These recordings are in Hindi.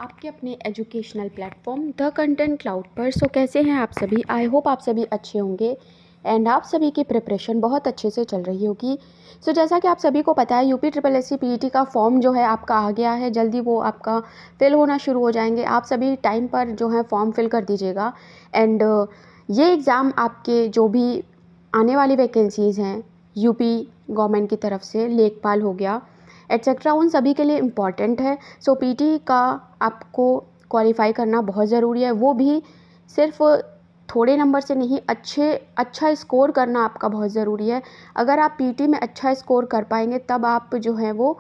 आपके अपने educational platform the content cloud पर। सो कैसे हैं आप सभी? आई होप आप सभी अच्छे होंगे एंड आप सभी की प्रिपरेशन बहुत अच्छे से चल रही होगी। सो जैसा कि आप सभी को पता है UP triple S C PET का फॉर्म जो है आपका आ गया है, जल्दी वो आपका फिल होना शुरू हो जाएंगे। आप सभी टाइम पर जो है फॉर्म फिल कर दीजिएगा एंड ये एग्ज़ाम आपके जो भी आने वाली वैकेंसीज़ हैं यूपी गवर्नमेंट की तरफ से, लेखपाल हो गया एट्सेट्रा, उन सभी के लिए इम्पॉर्टेंट है। सो पीटी का आपको क्वालिफाई करना बहुत ज़रूरी है, वो भी सिर्फ थोड़े नंबर से नहीं, अच्छा स्कोर करना आपका बहुत ज़रूरी है। अगर आप पीटी में अच्छा स्कोर कर पाएंगे तब आप जो है वो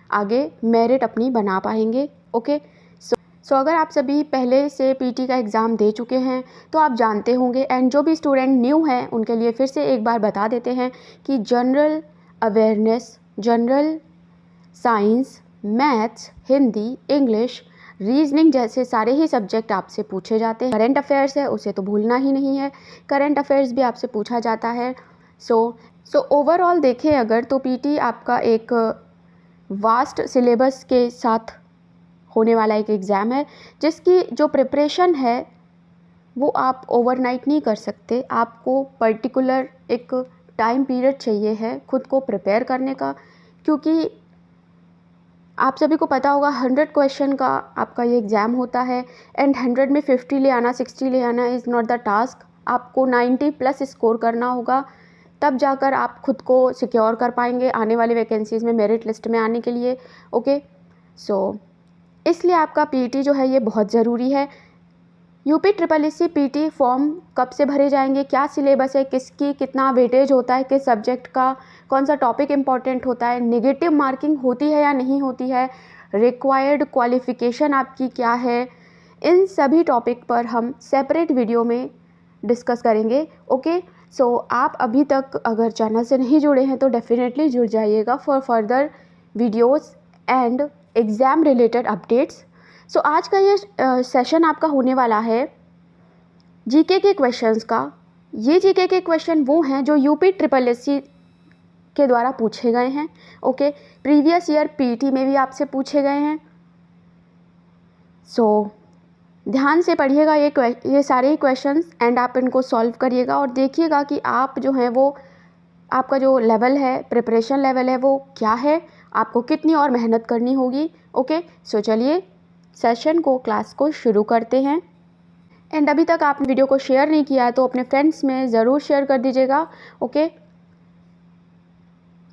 आगे मेरिट अपनी बना पाएंगे। ओके, सो अगर आप सभी पहले से पीटी का एग्ज़ाम दे चुके हैं तो आप जानते होंगे, एंड जो भी स्टूडेंट न्यू हैं उनके लिए फिर से एक बार बता देते हैं कि general awareness, general science, maths, Hindi, English, reasoning जैसे सारे ही सब्जेक्ट आपसे पूछे जाते हैं। करंट अफेयर्स है उसे तो भूलना ही नहीं है, करंट अफेयर्स भी आपसे पूछा जाता है। सो ओवरऑल देखें अगर तो पीटी आपका एक वास्ट सिलेबस के साथ होने वाला एक एग्ज़ाम है, जिसकी जो प्रिपरेशन है वो आप ओवरनाइट नहीं कर सकते। आपको पर्टिकुलर एक टाइम पीरियड चाहिए है खुद को प्रिपेयर करने का, क्योंकि आप सभी को पता होगा 100 क्वेश्चन का आपका ये एग्ज़ाम होता है एंड 100 में 50 ले आना, 60 ले आना इज़ नॉट द टास्क। आपको 90 प्लस स्कोर करना होगा, तब जाकर आप खुद को सिक्योर कर पाएंगे आने वाली वैकेंसीज़ में मेरिट लिस्ट में आने के लिए। ओके, सो इसलिए आपका पीटी जो है ये बहुत ज़रूरी है। UP triple S C PT form कब से भरे जाएंगे, क्या सिलेबस है, किसकी कितना वेटेज होता है, किस सब्जेक्ट का कौन सा टॉपिक इम्पॉर्टेंट होता है, नेगेटिव मार्किंग होती है या नहीं होती है, रिक्वायर्ड क्वालिफ़िकेशन आपकी क्या है, इन सभी टॉपिक पर हम सेपरेट वीडियो में डिस्कस करेंगे। ओके, सो आप अभी तक अगर चैनल से नहीं जुड़े हैं तो डेफिनेटली जुड़ जाइएगा for further videos and exam related updates. So आज का ये सेशन आपका होने वाला है जीके के क्वेश्चंस का। ये जीके के क्वेश्चन वो हैं जो यूपी ट्रिपल एस सी के द्वारा पूछे गए हैं। ओके, प्रीवियस ईयर पीटी में भी आपसे पूछे गए हैं। सो ध्यान से पढ़िएगा ये सारे ही क्वेश्चंस एंड आप इनको सॉल्व करिएगा और देखिएगा कि आप जो हैं वो आपका जो लेवल है, प्रिपरेशन लेवल है वो क्या है, आपको कितनी और मेहनत करनी होगी। ओके, सो चलिए सेशन को, क्लास को शुरू करते हैं। एंड अभी तक आपने वीडियो को शेयर नहीं किया है तो अपने फ्रेंड्स में ज़रूर शेयर कर दीजिएगा। ओके,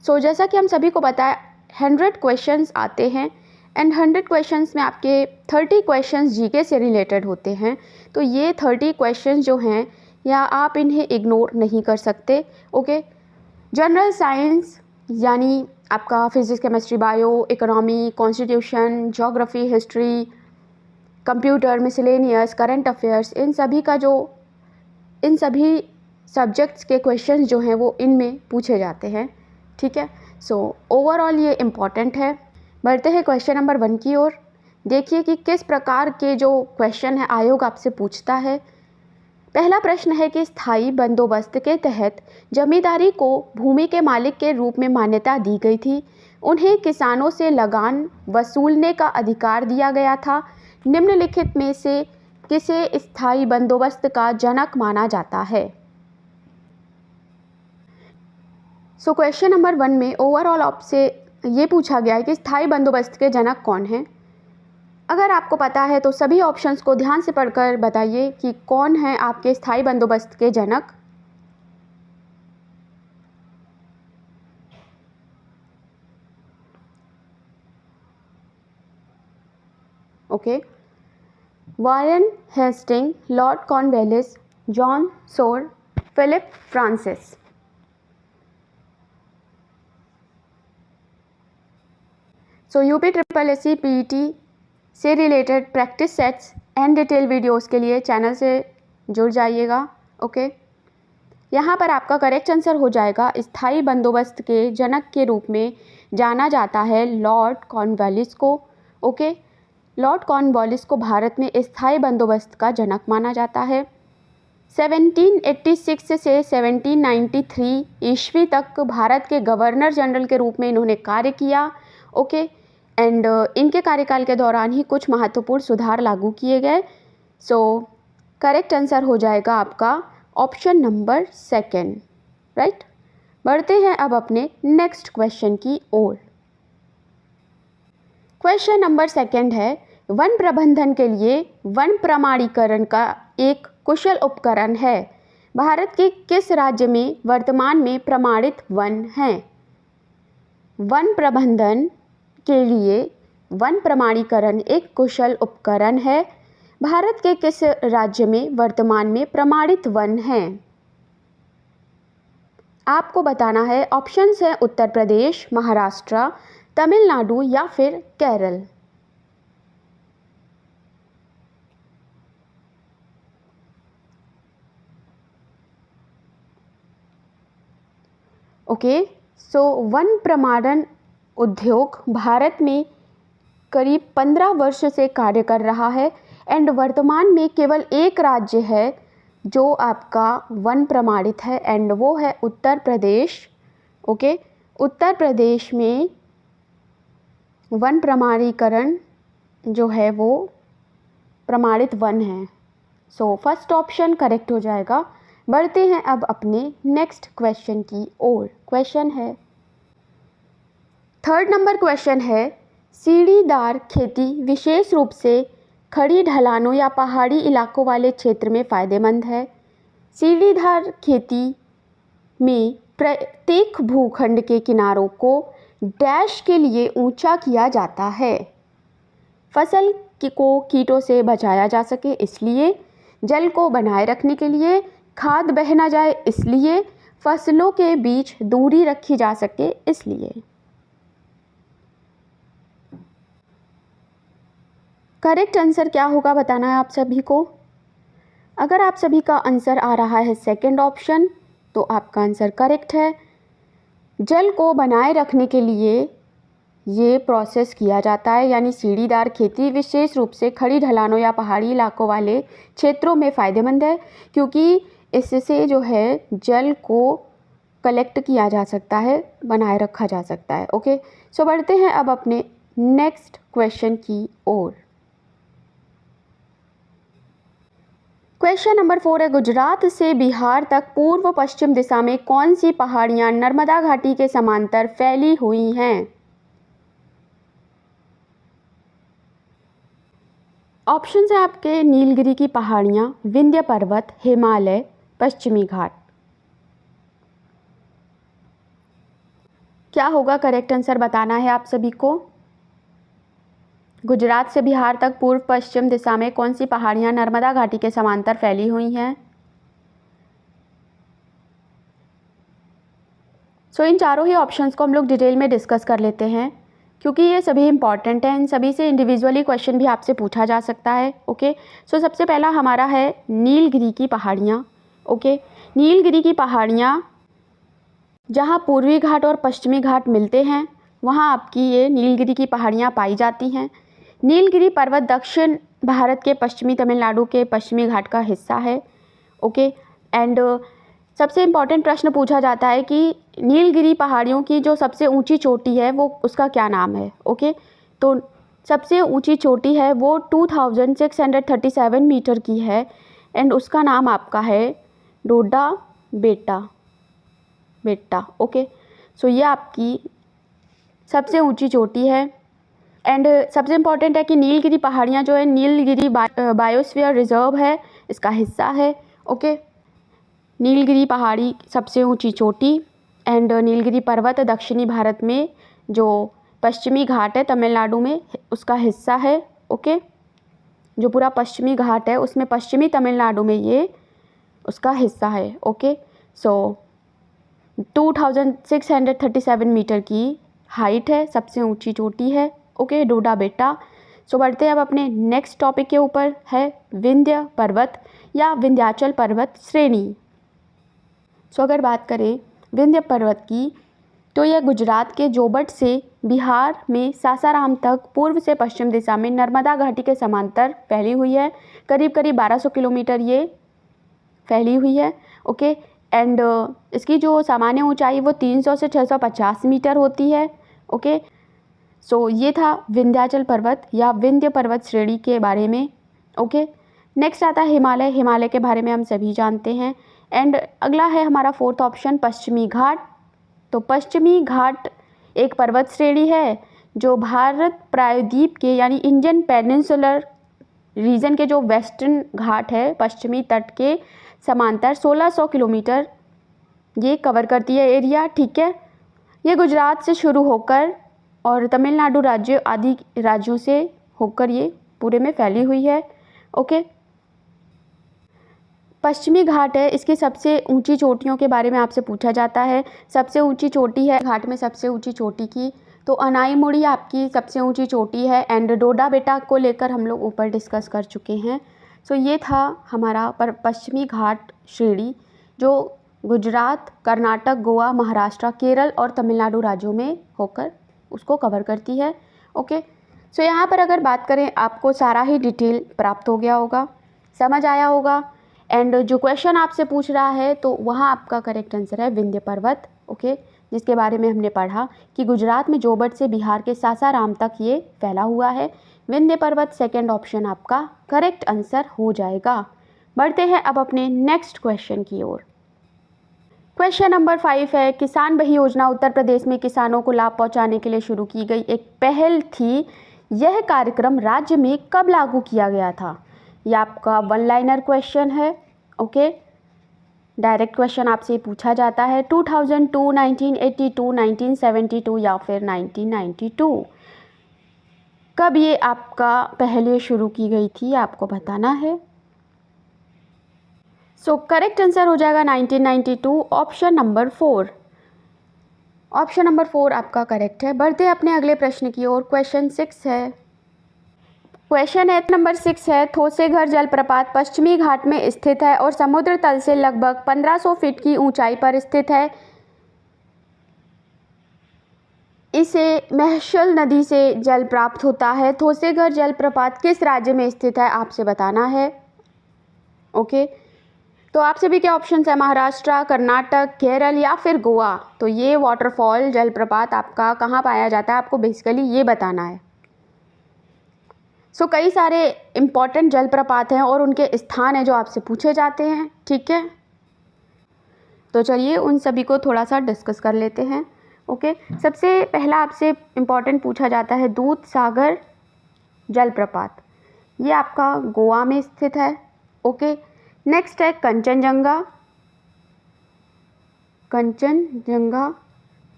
सो जैसा कि हम सभी को पता है 100 क्वेश्चंस आते हैं एंड 100 क्वेश्चंस में आपके 30 क्वेश्चंस जीके से रिलेटेड होते हैं। तो ये 30 क्वेश्चंस जो हैं या आप इन्हें इग्नोर नहीं कर सकते। ओके, जनरल साइंस यानी आपका physics, chemistry, bio, economy, constitution, geography, history, computer, miscellaneous, current affairs, इन सभी सब्जेक्ट्स के क्वेश्चंस जो हैं वो इनमें पूछे जाते हैं। ठीक है, सो ओवरऑल ये इम्पॉर्टेंट है। बढ़ते हैं क्वेश्चन नंबर 1 की ओर। देखिए कि किस प्रकार के जो क्वेश्चन है आयोग आपसे पूछता है। पहला प्रश्न है कि स्थायी बंदोबस्त के तहत जमींदारी को भूमि के मालिक के रूप में मान्यता दी गई थी। उन्हें किसानों से लगान वसूलने का अधिकार दिया गया था। निम्नलिखित में से किसे स्थायी बंदोबस्त का जनक माना जाता है? सो क्वेश्चन नंबर 1 में ओवरऑल आपसे ये पूछा गया है कि स्थायी बंदोबस्त के जनक कौन हैं। अगर आपको पता है तो सभी ऑप्शंस को ध्यान से पढ़कर बताइए कि कौन है आपके स्थायी बंदोबस्त के जनक। Okay, Warren Hasting, Lord Cornwallis, John Shore, Philip Francis. So UP triple S C PET से related practice sets and detail videos के लिए चैनल से जुड़ जाइएगा। ओके, यहाँ पर आपका करेक्ट आंसर हो जाएगा स्थायी बंदोबस्त के जनक के रूप में जाना जाता है लॉर्ड कॉर्नवालिस को। ओके, लॉर्ड कॉर्नवालिस को भारत में स्थायी बंदोबस्त का जनक माना जाता है। 1786 से 1793 ईस्वी तक भारत के गवर्नर जनरल के रूप में इन्होंने कार्य किया। ओके, एंड इनके कार्यकाल के दौरान ही कुछ महत्वपूर्ण सुधार लागू किए गए। सो करेक्ट आंसर हो जाएगा आपका ऑप्शन नंबर सेकेंड, राइट। बढ़ते हैं अब अपने नेक्स्ट क्वेश्चन की ओर। क्वेश्चन नंबर सेकेंड है, वन प्रबंधन के लिए वन प्रमाणीकरण का एक कुशल उपकरण है। भारत के किस राज्य में वर्तमान में प्रमाणित वन हैं? वन प्रबंधन के लिए वन प्रमाणीकरण एक कुशल उपकरण है। भारत के किस राज्य में वर्तमान में प्रमाणित वन हैं? आपको बताना है। ऑप्शंस हैं उत्तर प्रदेश, महाराष्ट्र, तमिलनाडु या फिर केरल। ओके, सो वन प्रमाणन उद्योग भारत में करीब 15 वर्ष से कार्य कर रहा है एंड वर्तमान में केवल एक राज्य है जो आपका वन प्रमाणित है एंड वो है उत्तर प्रदेश। ओके, उत्तर प्रदेश में वन प्रमाणीकरण जो है वो प्रमाणित वन है। सो फर्स्ट ऑप्शन करेक्ट हो जाएगा। बढ़ते हैं अब अपने नेक्स्ट क्वेश्चन की ओर। क्वेश्चन है, थर्ड नंबर क्वेश्चन है, सीढ़ीदार खेती विशेष रूप से खड़ी ढलानों या पहाड़ी इलाकों वाले क्षेत्र में फ़ायदेमंद है। सीढ़ीदार खेती में प्रत्येक भूखंड के किनारों को डैश के लिए ऊंचा किया जाता है। फसल को कीटों से बचाया जा सके इसलिए, जल को बनाए रखने के लिए, खाद बह ना जाए इसलिए, फसलों के बीच दूरी रखी जा सके इसलिए। करेक्ट आंसर क्या होगा बताना है आप सभी को। अगर आप सभी का आंसर आ रहा है सेकंड ऑप्शन तो आपका आंसर करेक्ट है। जल को बनाए रखने के लिए ये प्रोसेस किया जाता है, यानी सीढ़ीदार खेती विशेष रूप से खड़ी ढलानों या पहाड़ी इलाकों वाले क्षेत्रों में फ़ायदेमंद है क्योंकि इससे जो है जल को कलेक्ट किया जा सकता है, बनाए रखा जा सकता है। ओके, सो बढ़ते हैं अब अपने नेक्स्ट क्वेश्चन की ओर। क्वेश्चन नंबर 4 है, गुजरात से बिहार तक पूर्व पश्चिम दिशा में कौन सी पहाड़ियाँ नर्मदा घाटी के समांतर फैली हुई हैं? ऑप्शन है आपके नीलगिरी की पहाड़ियाँ, विंध्य पर्वत, हिमालय, पश्चिमी घाट। क्या होगा करेक्ट आंसर बताना है आप सभी को। गुजरात से बिहार तक पूर्व पश्चिम दिशा में कौन सी पहाड़ियाँ नर्मदा घाटी के समांतर फैली हुई हैं? सो इन चारों ही ऑप्शंस को हम लोग डिटेल में डिस्कस कर लेते हैं क्योंकि ये सभी इंपॉर्टेंट हैं। इन सभी से इंडिविजुअली क्वेश्चन भी आपसे पूछा जा सकता है। ओके, सो सबसे पहला हमारा है नीलगिरी की पहाड़ियाँ। ओके, नीलगिरी की पहाड़ियाँ जहाँ पूर्वी घाट और पश्चिमी घाट मिलते हैं वहाँ आपकी ये नीलगिरी की पहाड़ियाँ पाई जाती हैं। नीलगिरी पर्वत दक्षिण भारत के पश्चिमी तमिलनाडु के पश्चिमी घाट का हिस्सा है। ओके, एंड सबसे इम्पॉर्टेंट प्रश्न पूछा जाता है कि नीलगिरी पहाड़ियों की जो सबसे ऊंची चोटी है वो उसका क्या नाम है। ओके, तो सबसे ऊंची चोटी है वो 2637 मीटर की है एंड उसका नाम आपका है डोडा बेट्टा। ओके, सो ये आपकी सबसे ऊंची चोटी है एंड सबसे इम्पॉर्टेंट है कि नीलगिरी पहाड़ियाँ जो है नीलगिरी बायोस्फीयर रिजर्व है, इसका हिस्सा है। ओके, नीलगिरी पहाड़ी सबसे ऊंची चोटी एंड नीलगिरी पर्वत दक्षिणी भारत में जो पश्चिमी घाट है तमिलनाडु में उसका हिस्सा है। ओके, जो पूरा पश्चिमी घाट है उसमें पश्चिमी तमिलनाडु में ये उसका हिस्सा है। ओके, सो 2637 मीटर की हाइट है, सबसे ऊंची चोटी है। ओके, डोडा बेट्टा। सो बढ़ते हैं अब अपने नेक्स्ट टॉपिक के ऊपर, है विंध्य पर्वत या विंध्याचल पर्वत श्रेणी। सो अगर बात करें विंध्य पर्वत की तो यह गुजरात के जोबट से बिहार में सासाराम तक पूर्व से पश्चिम दिशा में नर्मदा घाटी के समांतर फैली हुई है। करीब 1200 किलोमीटर ये फैली हुई है। ओके, एंड इसकी जो सामान्य ऊंचाई वो 300 से 650 मीटर होती है। ओके, सो ये था विंध्याचल पर्वत या विंध्य पर्वत श्रेणी के बारे में। ओके, नेक्स्ट आता है हिमालय। हिमालय के बारे में हम सभी जानते हैं। एंड अगला है हमारा फोर्थ ऑप्शन पश्चिमी घाट। तो पश्चिमी घाट एक पर्वत श्रेणी है जो भारत प्रायद्वीप के यानी इंडियन पेनिनसुलर रीजन के जो वेस्टर्न घाट है पश्चिमी तट के समांतर 1600 किलोमीटर ये कवर करती है एरिया। ठीक है, ये गुजरात से शुरू होकर और तमिलनाडु राज्य आदि राज्यों से होकर ये पूरे में फैली हुई है। ओके, पश्चिमी घाट है, इसकी सबसे ऊंची चोटियों के बारे में आपसे पूछा जाता है। सबसे ऊंची चोटी है घाट में सबसे ऊंची चोटी की तो अनाईमुड़ी आपकी सबसे ऊंची चोटी है। एंड डोडा बेटा को लेकर हम लोग ऊपर डिस्कस कर चुके हैं। सो ये था हमारा पश्चिमी घाट श्रेणी जो गुजरात, कर्नाटक, गोवा, महाराष्ट्र, केरल और तमिलनाडु राज्यों में होकर उसको कवर करती है। ओके, सो यहाँ पर अगर बात करें आपको सारा ही डिटेल प्राप्त हो गया होगा, समझ आया होगा। एंड जो क्वेश्चन आपसे पूछ रहा है तो वहाँ आपका करेक्ट आंसर है विंध्य पर्वत। ओके, जिसके बारे में हमने पढ़ा कि गुजरात में जोबट से बिहार के सासाराम तक ये फैला हुआ है। विंध्य पर्वत सेकंड ऑप्शन आपका करेक्ट आंसर हो जाएगा। बढ़ते हैं अब अपने नेक्स्ट क्वेश्चन की ओर। क्वेश्चन नंबर 5 है, किसान बही योजना उत्तर प्रदेश में किसानों को लाभ पहुंचाने के लिए शुरू की गई एक पहल थी। यह कार्यक्रम राज्य में कब लागू किया गया था? यह आपका वन लाइनर क्वेश्चन है। ओके, डायरेक्ट क्वेश्चन आपसे पूछा जाता है 2002, 1982, 1972 या फिर 1992। कब ये आपका पहले शुरू की गई थी आपको बताना है। सो करेक्ट आंसर हो जाएगा 1992, ऑप्शन नंबर 4। ऑप्शन नंबर 4 आपका करेक्ट है। बढ़ते अपने अगले प्रश्न की ओर। क्वेश्चन 6 है। क्वेश्चन है नंबर 6 है, थोसेघर जलप्रपात पश्चिमी घाट में स्थित है और समुद्र तल से लगभग 1500 फीट की ऊंचाई पर स्थित है। इसे महशल नदी से जल प्राप्त होता है। थोसेघर जलप्रपात किस राज्य में स्थित है आपसे बताना है। ओके, तो आप सभी के ऑप्शन है महाराष्ट्र, कर्नाटक, केरल या फिर गोवा। तो ये वाटरफॉल जलप्रपात आपका कहाँ पाया जाता है आपको बेसिकली ये बताना है। सो कई सारे इम्पॉर्टेंट जलप्रपात हैं और उनके स्थान हैं जो आपसे पूछे जाते हैं। ठीक है, तो चलिए उन सभी को थोड़ा सा डिस्कस कर लेते हैं। ओके, सबसे पहला आपसे इम्पॉर्टेंट पूछा जाता है दूध सागर जलप्रपात, ये आपका गोवा में स्थित है। ओके, नेक्स्ट है कंचनजंगा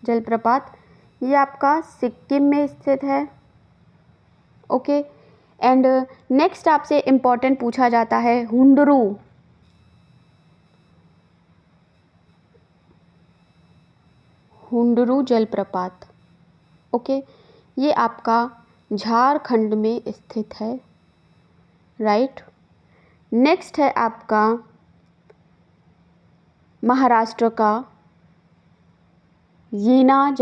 जलप्रपात, ये आपका सिक्किम में स्थित है। ओके, एंड नेक्स्ट आपसे इम्पॉर्टेंट पूछा जाता है हुंडरू जलप्रपात। ओके, ये आपका झारखंड में स्थित है। राइट, नेक्स्ट है आपका महाराष्ट्र का येना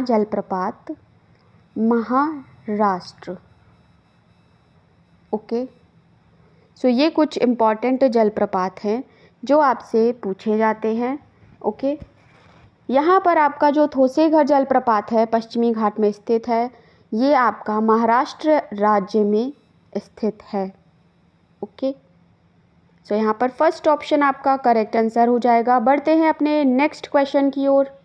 जलप्रपात महाराष्ट्र। ओके, सो ये कुछ इम्पॉर्टेंट जलप्रपात हैं जो आपसे पूछे जाते हैं। ओके, यहाँ पर आपका जो थोसेघर जलप्रपात है पश्चिमी घाट में स्थित है, ये आपका महाराष्ट्र राज्य में स्थित है। ओके, सो यहाँ पर फर्स्ट ऑप्शन आपका करेक्ट आंसर हो जाएगा। बढ़ते हैं अपने नेक्स्ट क्वेश्चन की ओर।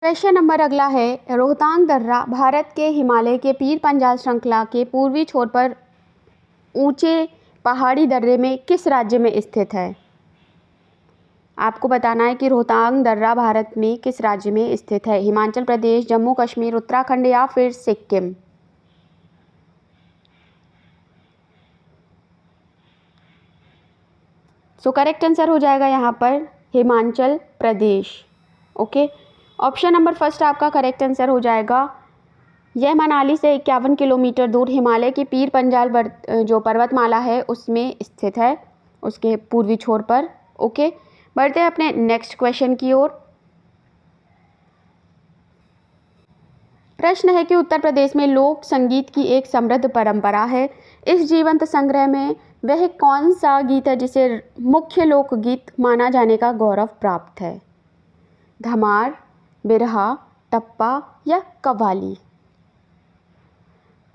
क्वेश्चन नंबर अगला है, रोहतांग दर्रा भारत के हिमालय के पीर पंजाल श्रृंखला के पूर्वी छोर पर ऊंचे पहाड़ी दर्रे में किस राज्य में स्थित है? आपको बताना है कि रोहतांग दर्रा भारत में किस राज्य में स्थित है। हिमाचल प्रदेश, जम्मू कश्मीर, उत्तराखंड या फिर सिक्किम। सो करेक्ट आंसर हो जाएगा यहाँ पर Himachal Pradesh. Okay, option number first आपका करेक्ट आंसर हो जाएगा। यह मनाली से 51 किलोमीटर दूर हिमालय की पीर पंजाल जो पर्वतमाला है उसमें स्थित है, उसके पूर्वी छोर पर। ओके, बढ़ते हैं अपने नेक्स्ट क्वेश्चन की ओर। प्रश्न है कि उत्तर प्रदेश में लोक संगीत की एक समृद्ध परंपरा है। इस जीवंत संग्रह में वह कौन सा गीत है जिसे मुख्य लोकगीत माना जाने का गौरव प्राप्त है? धमार, बिरहा, टप्पा या कव्वाली?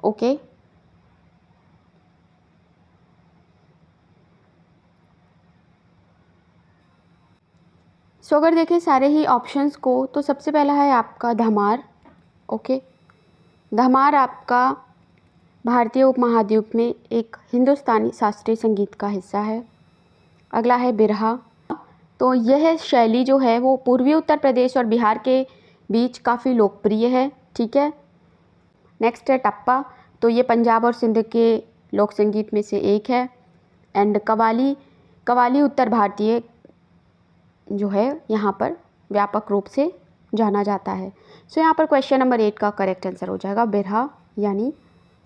ओके, सो अगर देखें सारे ही ऑप्शंस को तो सबसे पहला है आपका धमार। ओके, धमार आपका भारतीय उपमहाद्वीप में एक हिंदुस्तानी शास्त्रीय संगीत का हिस्सा है। अगला है बिरहा, तो यह शैली जो है वो पूर्वी उत्तर प्रदेश और बिहार के बीच काफ़ी लोकप्रिय है। ठीक है। नेक्स्ट है टप्पा, तो ये पंजाब और सिंध के लोक संगीत में से एक है। एंड कव्वाली, कव्वाली उत्तर भारतीय जो है यहाँ पर व्यापक रूप से जाना जाता है। सो यहाँ पर क्वेश्चन नंबर 8 का करेक्ट आंसर हो जाएगा बिरहा, यानी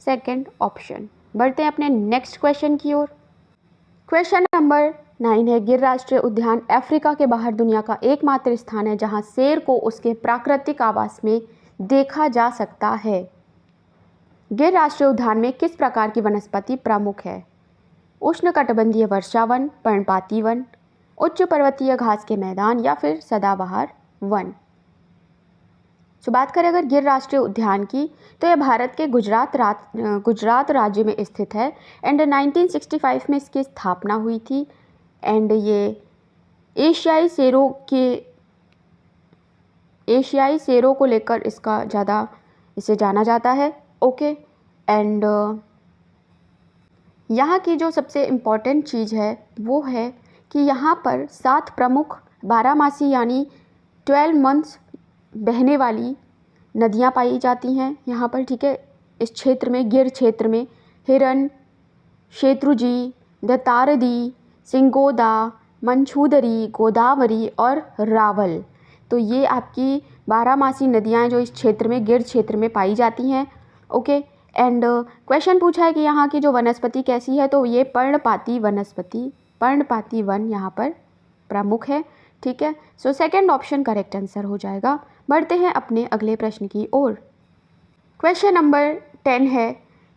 सेकंड ऑप्शन। बढ़ते हैं अपने नेक्स्ट क्वेश्चन की ओर। क्वेश्चन नंबर 9 है, गिर राष्ट्रीय उद्यान अफ्रीका के बाहर दुनिया का एकमात्र स्थान है जहाँ शेर को उसके प्राकृतिक आवास में देखा जा सकता है। गिर राष्ट्रीय उद्यान में किस प्रकार की वनस्पति प्रमुख है? उष्णकटिबंधीय वर्षावन, पर्णपाती वन, उच्च पर्वतीय घास के मैदान या फिर सदाबहार वन? सो बात करें अगर गिर राष्ट्रीय उद्यान की, तो यह भारत के गुजरात राज्य में स्थित है। एंड 1965 में इसकी स्थापना हुई थी। एंड ये एशियाई शेरों को लेकर इसका ज़्यादा इसे जाना जाता है। ओके, एंड यहाँ की जो सबसे इम्पॉर्टेंट चीज़ है वो है कि यहाँ पर 7 प्रमुख बारहमासी यानी 12 मंथ्स बहने वाली नदियाँ पाई जाती हैं यहाँ पर। ठीक है, इस क्षेत्र में, गिर क्षेत्र में हिरन, शेत्रुजी, दतारदी, सिंगोदा, मंछूदरी, गोदावरी और रावल, तो ये आपकी बारहमासी नदियाँ जो इस क्षेत्र में, गिर क्षेत्र में पाई जाती हैं। ओके, एंड क्वेश्चन पूछा है कि यहाँ की जो वनस्पति कैसी है, तो ये पर्णपाती वन यहाँ पर प्रमुख है। ठीक है, so second option correct answer हो जाएगा। बढ़ते हैं अपने अगले प्रश्न की ओर। क्वेश्चन नंबर 10 है,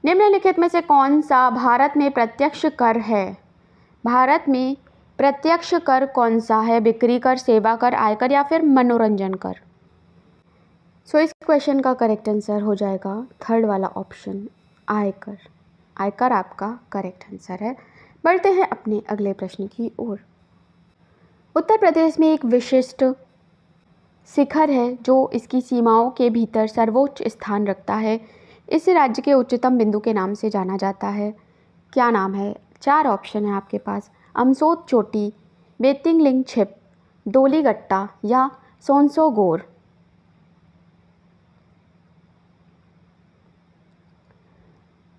निम्नलिखित में से कौन सा भारत में प्रत्यक्ष कर है? भारत में प्रत्यक्ष कर कौन सा है? बिक्री कर, सेवा कर, आयकर या फिर मनोरंजन कर? सो इस क्वेश्चन का करेक्ट आंसर हो जाएगा थर्ड वाला ऑप्शन, आयकर। आयकर आपका करेक्ट आंसर है। बढ़ते हैं अपने अगले प्रश्न की ओर। उत्तर प्रदेश में एक विशिष्ट शिखर है जो इसकी सीमाओं के भीतर सर्वोच्च स्थान रखता है। इस राज्य के उच्चतम बिंदु के नाम से जाना जाता है। क्या नाम है? 4 ऑप्शन है आपके पास, अमसोत चोटी, बेतिंगलिंग छिप, डोलीगट्टा या सोनसोगोर?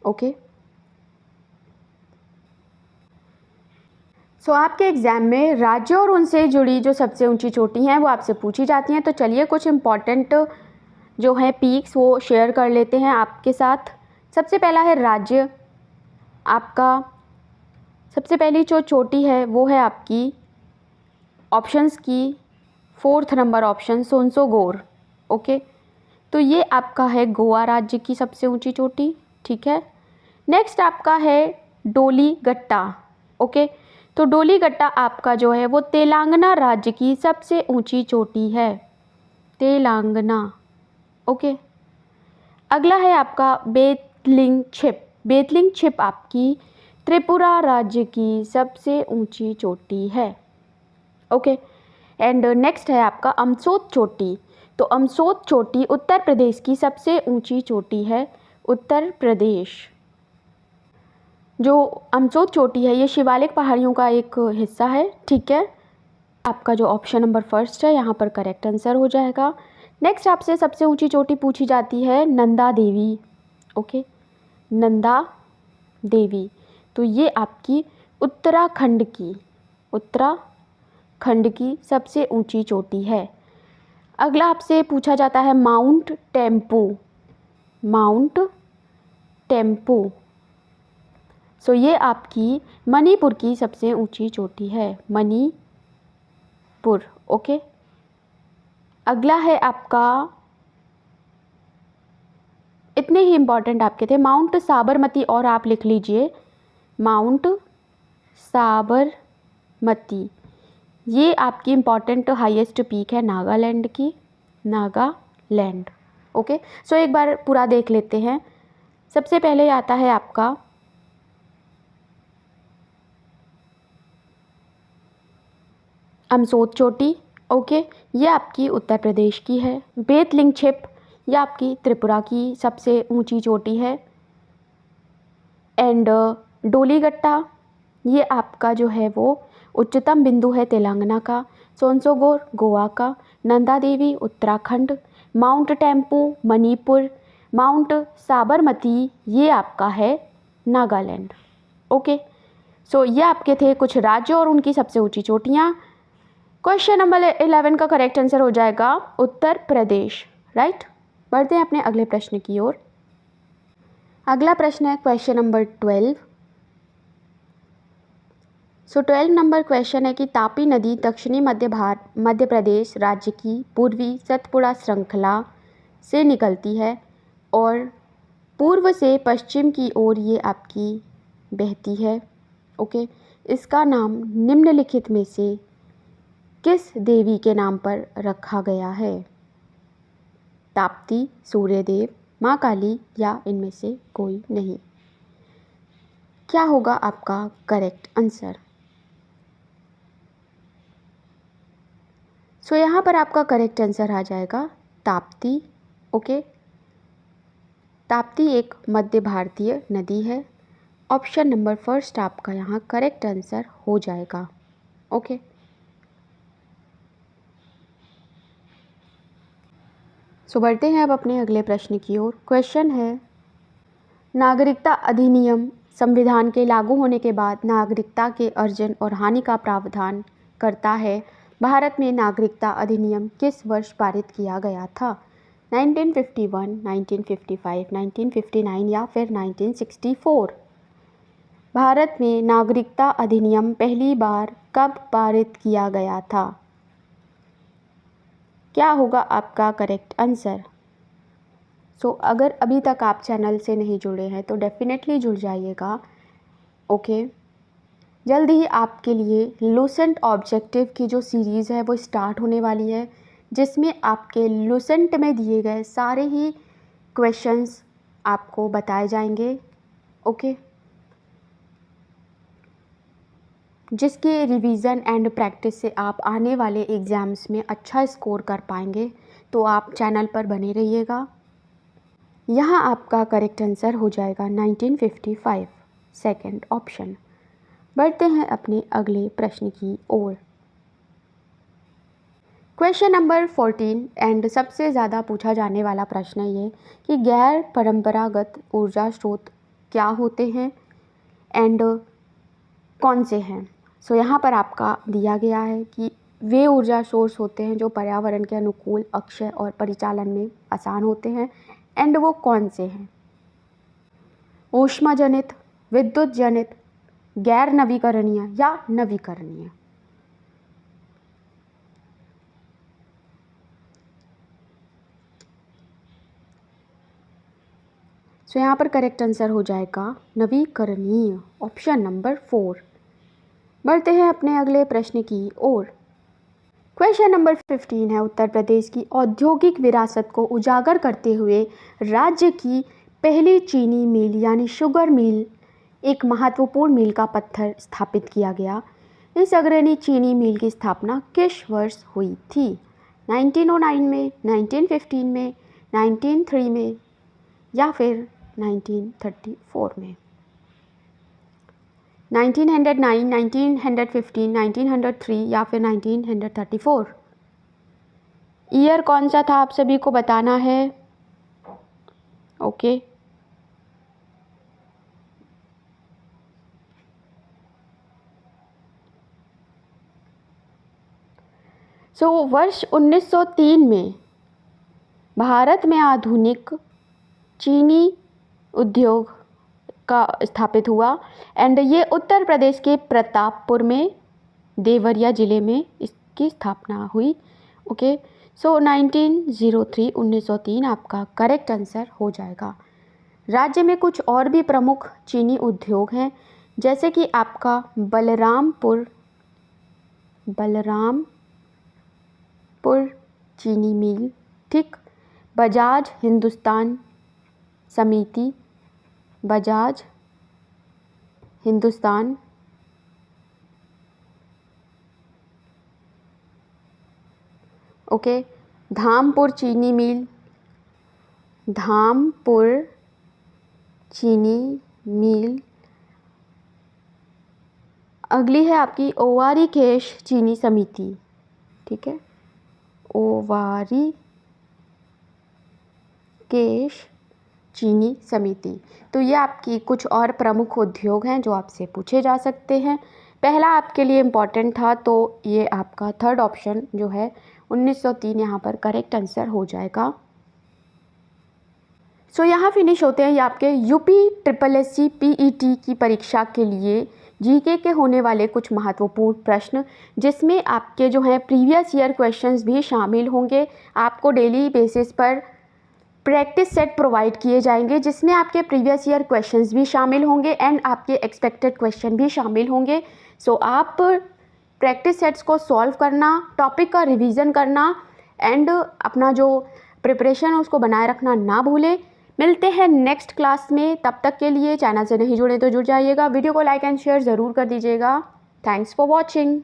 ओके, सो आपके एग्ज़ाम में राज्यों और उनसे जुड़ी जो सबसे ऊंची चोटी हैं वो आपसे पूछी जाती हैं। तो चलिए कुछ इम्पॉर्टेंट जो है पीक्स वो शेयर कर लेते हैं आपके साथ। सबसे पहला है राज्य, आपका सबसे पहली जो चोटी है वो है आपकी ऑप्शंस की 4th नंबर ऑप्शन, सोनसोगोर। ओके, तो ये आपका है गोवा राज्य की सबसे ऊंची चोटी। ठीक है, नेक्स्ट आपका है डोलीगट्टा। ओके, तो डोलीगट्टा आपका जो है वो तेलंगाना राज्य की सबसे ऊंची चोटी है, तेलंगाना। ओके, अगला है आपका बेतलिंग छिप। बेतलिंग छिप आपकी त्रिपुरा राज्य की सबसे ऊंची चोटी है। ओके, एंड नेक्स्ट है आपका अमसोत चोटी। तो अमसोत चोटी उत्तर प्रदेश की सबसे ऊंची चोटी है, उत्तर प्रदेश। जो अमसोत चोटी है ये शिवालिक पहाड़ियों का एक हिस्सा है। ठीक है, आपका जो ऑप्शन नंबर फर्स्ट है यहाँ पर करेक्ट आंसर हो जाएगा। नेक्स्ट आपसे सबसे ऊंची चोटी पूछी जाती है नंदा देवी। ओके, नंदा देवी, तो ये आपकी उत्तराखंड की सबसे ऊंची चोटी है। अगला आपसे पूछा जाता है माउंट टेम्पू। सो ये आपकी मणिपुर की सबसे ऊंची चोटी है, मणिपुर। ओके, अगला है आपका इतने ही इम्पॉर्टेंट आपके थे। माउंट साबरमती, और आप लिख लीजिए माउंट साबरमती, ये आपकी इम्पॉर्टेंट हाईएस्ट पीक है नागालैंड की, नागालैंड। ओके, सो एक बार पूरा देख लेते हैं। सबसे पहले आता है आपका अमसोत चोटी। ओके, ये आपकी उत्तर प्रदेश की है। बेतलिंगछिप, ये आपकी त्रिपुरा की सबसे ऊंची चोटी है। एंड डोलीगट्टा, ये आपका जो है वो उच्चतम बिंदु है तेलंगाना का। सोनसोगोर गोवा का। नंदा देवी उत्तराखंड। माउंट टेम्पू मणिपुर। माउंट साबरमती ये आपका है नागालैंड। ओके, सो ये आपके थे कुछ राज्य और उनकी सबसे ऊंची चोटियाँ। क्वेश्चन नंबर 11 का करेक्ट आंसर हो जाएगा उत्तर प्रदेश, राइट। बढ़ते हैं अपने अगले प्रश्न की ओर। अगला प्रश्न है क्वेश्चन नंबर 12। सो 12 नंबर क्वेश्चन है कि तापी नदी दक्षिणी मध्य प्रदेश राज्य की पूर्वी सतपुड़ा श्रृंखला से निकलती है और पूर्व से पश्चिम की ओर ये आपकी बहती है। ओके, इसका नाम निम्नलिखित में से किस देवी के नाम पर रखा गया है? ताप्ती, सूर्यदेव, माँ काली या इनमें से कोई नहीं? क्या होगा आपका करेक्ट आंसर? सो यहाँ पर आपका करेक्ट आंसर आ जाएगा ताप्ती। ओके, ताप्ती एक मध्य भारतीय नदी है। ऑप्शन नंबर फर्स्ट आपका यहाँ करेक्ट आंसर हो जाएगा। ओके, सो बढ़ते हैं अब अपने अगले प्रश्न की ओर। क्वेश्चन है नागरिकता अधिनियम संविधान के लागू होने के बाद नागरिकता के अर्जन और हानि का प्रावधान करता है। भारत में नागरिकता अधिनियम किस वर्ष पारित किया गया था? 1951, 1955, 1959 या फिर 1964? भारत में नागरिकता अधिनियम पहली बार कब पारित किया गया था? क्या होगा आपका करेक्ट आंसर? सो अगर अभी तक आप चैनल से नहीं जुड़े हैं तो डेफिनेटली जुड़ जाइएगा। ओके, जल्द ही आपके लिए लूसेंट ऑब्जेक्टिव की जो सीरीज़ है वो स्टार्ट होने वाली है, जिसमें आपके लूसेंट में दिए गए सारे ही क्वेश्चंस आपको बताए जाएंगे। ओके, जिसके रिवीजन एंड प्रैक्टिस से आप आने वाले एग्ज़ाम्स में अच्छा स्कोर कर पाएंगे। तो आप चैनल पर बने रहिएगा। यहाँ आपका करेक्ट आंसर हो जाएगा 1955, सेकंड ऑप्शन। बढ़ते हैं अपने अगले प्रश्न की ओर। क्वेश्चन नंबर 14 एंड सबसे ज़्यादा पूछा जाने वाला प्रश्न ये कि गैर परंपरागत ऊर्जा स्रोत क्या होते हैं एंड कौन से हैं? सो यहाँ पर आपका दिया गया है कि वे ऊर्जा सोर्स होते हैं जो पर्यावरण के अनुकूल, अक्षय और परिचालन में आसान होते हैं। एंड वो कौन से हैं? ऊष्मा जनित, विद्युत जनित, गैर नवीकरणीय या नवीकरणीय? सो यहाँ पर करेक्ट आंसर हो जाएगा नवीकरणीय, ऑप्शन नंबर 4। बढ़ते हैं अपने अगले प्रश्न की ओर। क्वेश्चन नंबर 15 है उत्तर प्रदेश की औद्योगिक विरासत को उजागर करते हुए राज्य की पहली चीनी मिल यानी शुगर मिल, एक महत्वपूर्ण मील का पत्थर स्थापित किया गया। इस अग्रणी चीनी मिल की स्थापना किस वर्ष हुई थी? 1909 में, 1915 में, 1903 में या फिर 1934 में? 1909, 1915, 1903 या फिर 1934? ईयर कौन सा था आप सभी को बताना है। ओके, सो वर्ष 1903 में भारत में आधुनिक चीनी उद्योग का स्थापित हुआ एंड ये उत्तर प्रदेश के प्रतापपुर में देवरिया ज़िले में इसकी स्थापना हुई। ओके, सो 1903 आपका करेक्ट आंसर हो जाएगा। राज्य में कुछ और भी प्रमुख चीनी उद्योग हैं, जैसे कि आपका बलरामपुर चीनी मिल, ठीक, बजाज हिंदुस्तान समिति, बजाज हिंदुस्तान, ओके, धामपुर चीनी मिल, धामपुर चीनी मिल। अगली है आपकी ओवारी केश चीनी समिति, ठीक है, ओवारी केश चीनी समिति। तो ये आपकी कुछ और प्रमुख उद्योग हैं जो आपसे पूछे जा सकते हैं। पहला आपके लिए इम्पॉर्टेंट था, तो ये आपका थर्ड ऑप्शन जो है 1903 यहाँ पर करेक्ट आंसर हो जाएगा। सो यहाँ फिनिश होते हैं ये आपके यूपी SSSC PET की परीक्षा के लिए जीके के होने वाले कुछ महत्वपूर्ण प्रश्न, जिसमें आपके जो हैं प्रीवियस ईयर क्वेश्चंस भी शामिल होंगे। आपको डेली बेसिस पर प्रैक्टिस सेट प्रोवाइड किए जाएंगे, जिसमें आपके प्रीवियस ईयर क्वेश्चंस भी शामिल होंगे एंड आपके एक्सपेक्टेड क्वेश्चन भी शामिल होंगे। सो आप प्रैक्टिस सेट्स को सॉल्व करना, टॉपिक का रिवीजन करना एंड अपना जो प्रिपरेशन है उसको बनाए रखना ना भूलें। मिलते हैं नेक्स्ट क्लास में, तब तक के लिए चैनल से नहीं जुड़े तो जुड़ जाइएगा। वीडियो को लाइक एंड शेयर ज़रूर कर दीजिएगा। Thanks for watching.